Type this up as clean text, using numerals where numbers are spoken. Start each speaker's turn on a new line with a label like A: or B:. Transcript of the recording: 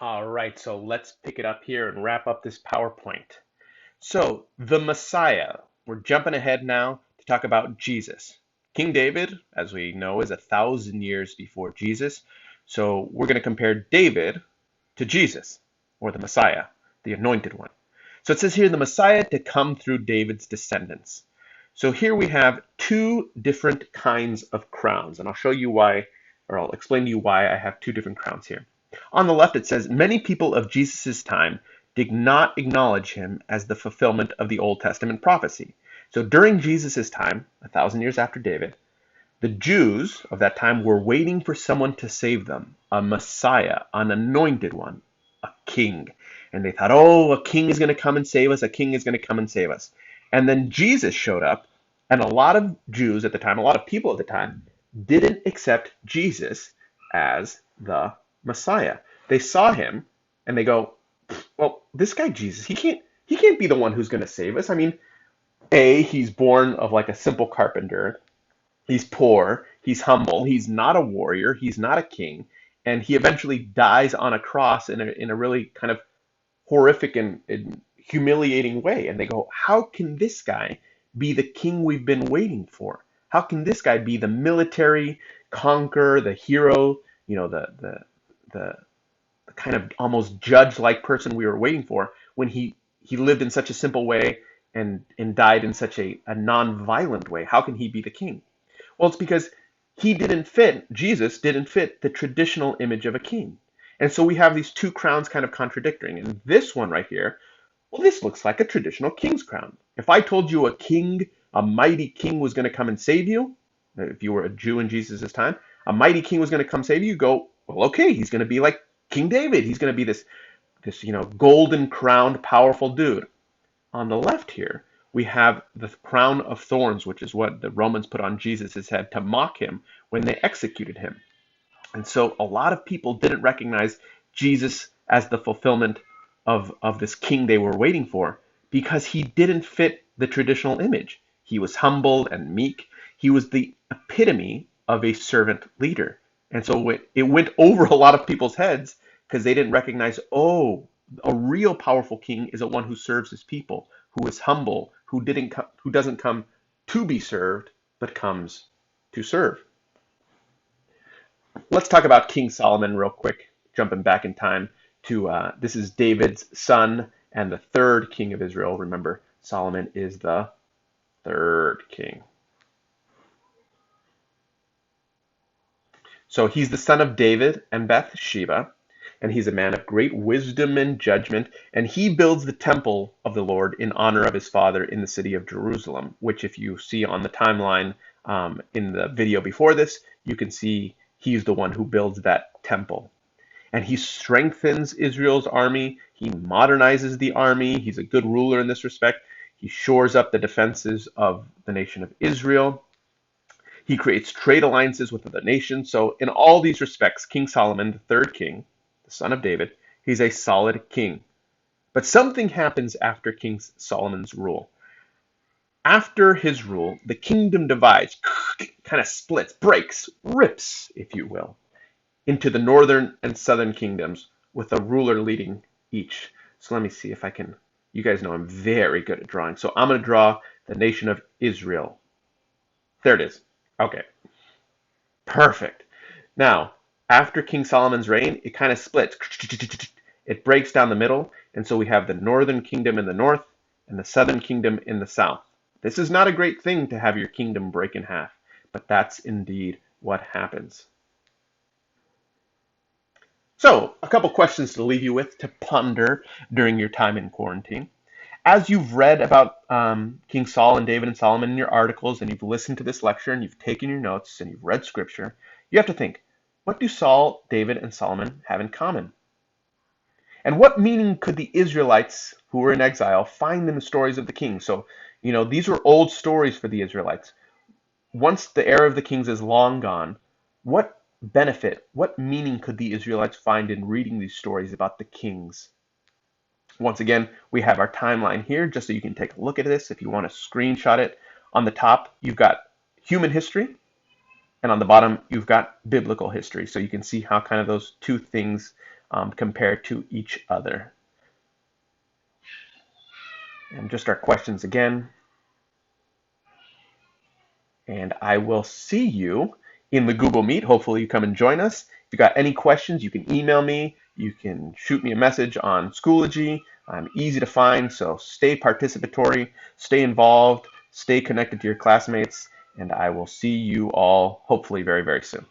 A: All right, so let's pick it up here and wrap up this PowerPoint. So, the Messiah. We're jumping ahead now to talk about Jesus. King David, as we know, is 1,000 years before Jesus. So, we're going to compare David to Jesus, or the Messiah, the anointed one. So, it says here the Messiah to come through David's descendants. So, here we have two different kinds of crowns, and I'll show you why, or I'll explain to you why I have two different crowns here. On the left, it says, many people of Jesus' time did not acknowledge him as the fulfillment of the Old Testament prophecy. So during Jesus' time, 1,000 years after David, the Jews of that time were waiting for someone to save them, a Messiah, an anointed one, a king. And they thought, oh, a king is going to come and save us, a king is going to come and save us. And then Jesus showed up, and a lot of Jews at the time, a lot of people at the time, didn't accept Jesus as the Messiah. They saw him and they go, well, this guy Jesus, he can't be the one who's going to save us. I mean, he's born of like a simple carpenter. He's poor, he's humble, he's not a warrior, he's not a king, and he eventually dies on a cross in a really kind of horrific and humiliating way. And they go, how can this guy be the king we've been waiting for? How can this guy be the military conqueror, the hero, the kind of almost judge-like person we were waiting for when he lived in such a simple way and died in such a non-violent way? How can he be the king? Well, it's because Jesus didn't fit the traditional image of a king. And so we have these two crowns kind of contradicting. And this one right here, well, this looks like a traditional king's crown. If I told you a king, a mighty king was going to come and save you, if you were a Jew in Jesus' time, a mighty king was going to come save you, you go, well, okay, he's going to be like King David. He's going to be this golden crowned, powerful dude. On the left here, we have the crown of thorns, which is what the Romans put on Jesus' head to mock him when they executed him. And so a lot of people didn't recognize Jesus as the fulfillment of this king they were waiting for because he didn't fit the traditional image. He was humble and meek. He was the epitome of a servant leader. And so it went over a lot of people's heads because they didn't recognize, oh, a real powerful king is a one who serves his people, who is humble, who doesn't come to be served, but comes to serve. Let's talk about King Solomon real quick, jumping back in time to this is David's son and the third king of Israel. Remember, Solomon is the third king. So he's the son of David and Bathsheba, and he's a man of great wisdom and judgment, and he builds the temple of the Lord in honor of his father in the city of Jerusalem, which if you see on the timeline in the video before this, you can see he's the one who builds that temple. And he strengthens Israel's army. He modernizes the army. He's a good ruler in this respect. He shores up the defenses of the nation of Israel. He creates trade alliances with other nations. So in all these respects, King Solomon, the third king, the son of David, he's a solid king. But something happens after King Solomon's rule. After his rule, the kingdom divides, kind of splits, breaks, rips, if you will, into the northern and southern kingdoms with a ruler leading each. So let me see if I can, you guys know I'm very good at drawing. So I'm going to draw the nation of Israel. There it is. Okay. Perfect. Now, after King Solomon's reign, it kind of splits. It breaks down the middle, and so we have the northern kingdom in the north and the southern kingdom in the south. This is not a great thing to have your kingdom break in half, but that's indeed what happens. So, a couple questions to leave you with to ponder during your time in quarantine. As you've read about King Saul and David and Solomon in your articles, and you've listened to this lecture, and you've taken your notes, and you've read scripture, you have to think, what do Saul, David, and Solomon have in common? And what meaning could the Israelites who were in exile find in the stories of the kings? So, these were old stories for the Israelites. Once the era of the kings is long gone, what benefit, what meaning could the Israelites find in reading these stories about the kings? Once again, we have our timeline here just so you can take a look at this if you want to screenshot it. On the top, you've got human history, and on the bottom, you've got biblical history. So you can see how kind of those two things compared to each other. And just our questions again. And I will see you in the Google Meet. Hopefully you come and join us. If you got any questions, you can email me. You can shoot me a message on Schoology. I'm easy to find, so stay participatory, stay involved, stay connected to your classmates, and I will see you all hopefully very, very soon.